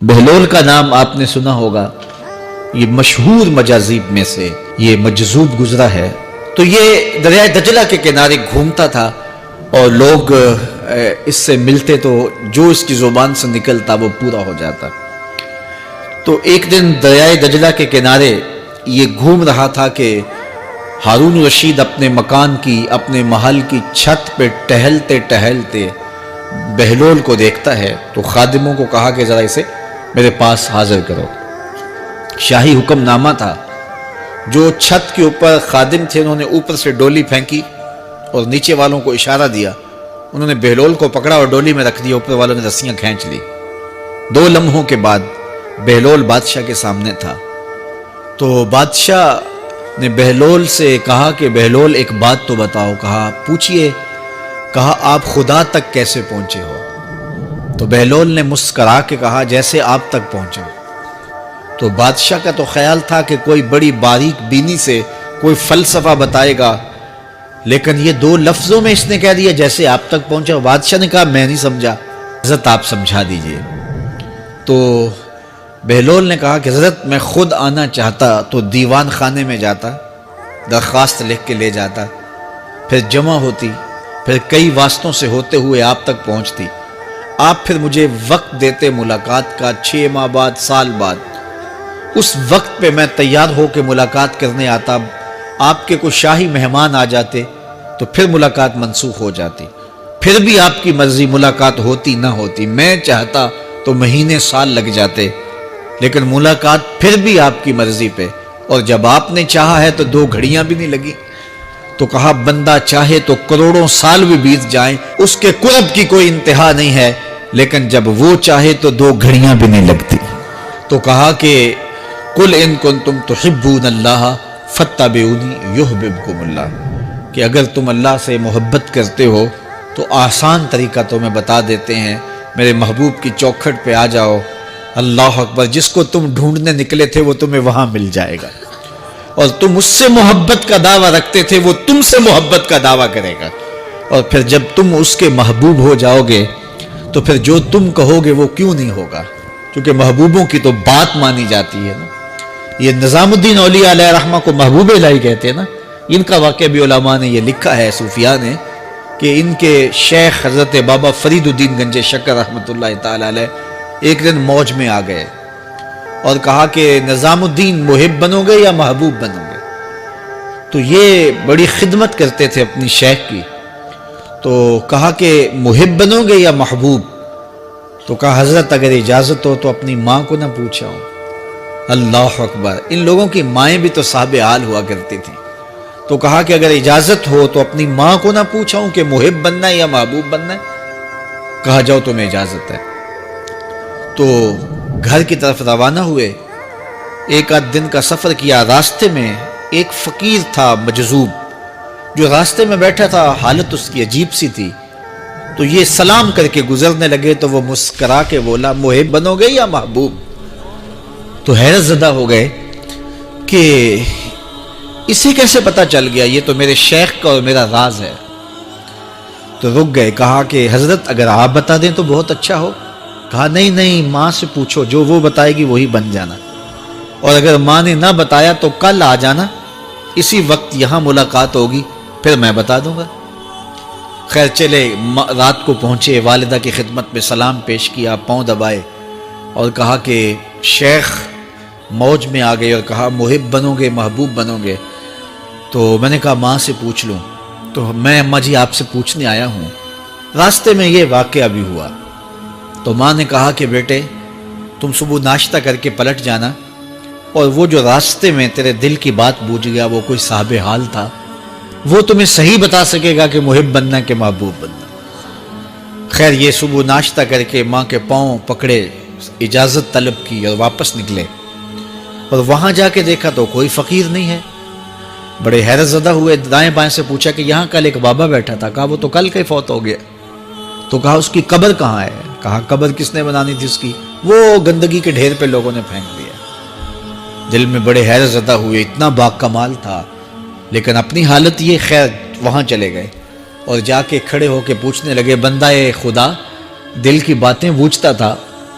بہلول کا نام آپ نے سنا ہوگا، یہ مشہور مجاذیب میں سے یہ مجذوب گزرا ہے۔ تو یہ دریائے دجلہ کے کنارے گھومتا تھا اور لوگ اس سے ملتے تو جو اس کی زبان سے نکلتا وہ پورا ہو جاتا۔ تو ایک دن دریائے دجلہ کے کنارے یہ گھوم رہا تھا کہ ہارون رشید اپنے مکان کی، اپنے محل کی چھت پہ ٹہلتے ٹہلتے بہلول کو دیکھتا ہے، تو خادموں کو کہا کہ ذرا اسے میرے پاس حاضر کرو۔ شاہی حکم نامہ تھا۔ جو چھت کے اوپر خادم تھے انہوں نے اوپر سے ڈولی پھینکی اور نیچے والوں کو اشارہ دیا، انہوں نے بہلول کو پکڑا اور ڈولی میں رکھ دیا، اوپر والوں نے رسیاں کھینچ لی۔ 2 لمحوں کے بعد بہلول بادشاہ کے سامنے تھا۔ تو بادشاہ نے بہلول سے کہا کہ بہلول ایک بات تو بتاؤ، کہا پوچھئے، کہا آپ خدا تک کیسے پہنچے ہو؟ تو بہلول نے مسکرا کے کہا جیسے آپ تک پہنچا۔ تو بادشاہ کا تو خیال تھا کہ کوئی بڑی باریک بینی سے کوئی فلسفہ بتائے گا، لیکن یہ 2 لفظوں میں اس نے کہہ دیا جیسے آپ تک پہنچا۔ بادشاہ نے کہا میں نہیں سمجھا، حضرت آپ سمجھا دیجئے۔ تو بہلول نے کہا کہ حضرت میں خود آنا چاہتا تو دیوان خانے میں جاتا، درخواست لکھ کے لے جاتا، پھر جمع ہوتی، پھر کئی واسطوں سے ہوتے ہوئے آپ تک پہنچتی، آپ پھر مجھے وقت دیتے ملاقات کا، 6 ماہ بعد، سال بعد۔ اس وقت پہ میں تیار ہو کے ملاقات کرنے آتا، آپ کے کوئی شاہی مہمان آ جاتے تو پھر ملاقات منسوخ ہو جاتی، پھر بھی آپ کی مرضی ملاقات ہوتی نہ ہوتی، میں چاہتا تو مہینے سال لگ جاتے، لیکن ملاقات پھر بھی آپ کی مرضی پہ، اور جب آپ نے چاہا ہے تو 2 گھڑیاں بھی نہیں لگی۔ تو کہا بندہ چاہے تو کروڑوں سال بھی بیت جائیں، اس کے قرب کی کوئی انتہا نہیں ہے، لیکن جب وہ چاہے تو 2 گھڑیاں بھی نہیں لگتی۔ تو کہا کہ قل ان کنتم تحبون اللہ فاتبعونی یحببکم اللہ، کہ اگر تم اللہ سے محبت کرتے ہو تو آسان طریقہ تمہیں بتا دیتے ہیں، میرے محبوب کی چوکھٹ پہ آ جاؤ، اللہ اکبر، جس کو تم ڈھونڈنے نکلے تھے وہ تمہیں وہاں مل جائے گا، اور تم اس سے محبت کا دعویٰ رکھتے تھے وہ تم سے محبت کا دعویٰ کرے گا، اور پھر جب تم اس کے محبوب ہو جاؤ گے تو پھر جو تم کہو گے وہ کیوں نہیں ہوگا، کیونکہ محبوبوں کی تو بات مانی جاتی ہے نا۔ یہ نظام الدین اولیاء علیہ رحمہ کو محبوب الہی کہتے ہیں نا۔ ان کا واقعہ بھی علماء نے یہ لکھا ہے، صوفیاء نے، کہ ان کے شیخ حضرت بابا فرید الدین گنج شکر رحمۃ اللہ تعالی علیہ ایک دن موج میں آ گئے اور کہا کہ نظام الدین محب بنو گے یا محبوب بنو گے؟ تو یہ بڑی خدمت کرتے تھے اپنی شیخ کی، تو کہا کہ محب بنو گے یا محبوب؟ تو کہا حضرت اگر اجازت ہو تو اپنی ماں کو نہ پوچھاؤ۔ اللہ اکبر، ان لوگوں کی مائیں بھی تو صاحب حال ہوا کرتی تھیں۔ تو کہا کہ اگر اجازت ہو تو اپنی ماں کو نہ پوچھاؤں کہ محب بننا ہے یا محبوب بننا ہے؟ کہا جاؤ تمہیں اجازت ہے۔ تو گھر کی طرف روانہ ہوئے، 1 دن کا سفر کیا۔ راستے میں ایک فقیر تھا مجذوب، جو راستے میں بیٹھا تھا، حالت اس کی عجیب سی تھی، تو یہ سلام کر کے گزرنے لگے تو وہ مسکرا کے بولا محب بنو گے یا محبوب؟ تو حیرت زدہ ہو گئے کہ اسے کیسے پتا چل گیا، یہ تو میرے شیخ کا اور میرا راز ہے۔ تو رک گئے، کہا کہ حضرت اگر آپ بتا دیں تو بہت اچھا ہو۔ کہا نہیں نہیں، ماں سے پوچھو، جو وہ بتائے گی وہی بن جانا، اور اگر ماں نے نہ بتایا تو کل آ جانا، اسی وقت یہاں ملاقات ہوگی، پھر میں بتا دوں گا۔ خیر چلے، رات کو پہنچے، والدہ کی خدمت میں سلام پیش کیا، پاؤں دبائے اور کہا کہ شیخ موج میں آ گئے اور کہا محب بنو گے محبوب بنو گے؟ تو میں نے کہا ماں سے پوچھ لوں۔ تو میں اماں جی آپ سے پوچھنے آیا ہوں، راستے میں یہ واقعہ بھی ہوا۔ تو ماں نے کہا کہ بیٹے تم صبح ناشتہ کر کے پلٹ جانا، اور وہ جو راستے میں تیرے دل کی بات بوجھ گیا وہ کوئی صاحب حال تھا، وہ تمہیں صحیح بتا سکے گا کہ محب بننا کہ محبوب بننا۔ خیر یہ صبح ناشتہ کر کے ماں کے پاؤں پکڑے، اجازت طلب کی اور واپس نکلے، اور وہاں جا کے دیکھا تو کوئی فقیر نہیں ہے۔ بڑے حیرت زدہ ہوئے، دائیں بائیں سے پوچھا کہ یہاں کل ایک بابا بیٹھا تھا، کہا وہ تو کل کا ہی فوت ہو گیا۔ تو کہا اس کی قبر کہاں ہے؟ کہا قبر کس نے بنانی تھی اس کی؟ وہ گندگی کے ڈھیر پہ لوگوں نے پھینک دیا۔ دل میں بڑے حیرت زدہ ہوئے، اتنا با کمال تھا، لیکن اپنی حالت یہ، خیر وہاں چلے گئے اور جا کے کھڑے ہو کے پوچھنے لگے، بندہ خدا دل کی باتیں بوجھتا تھا،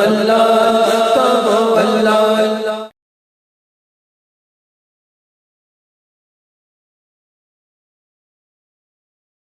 اللہ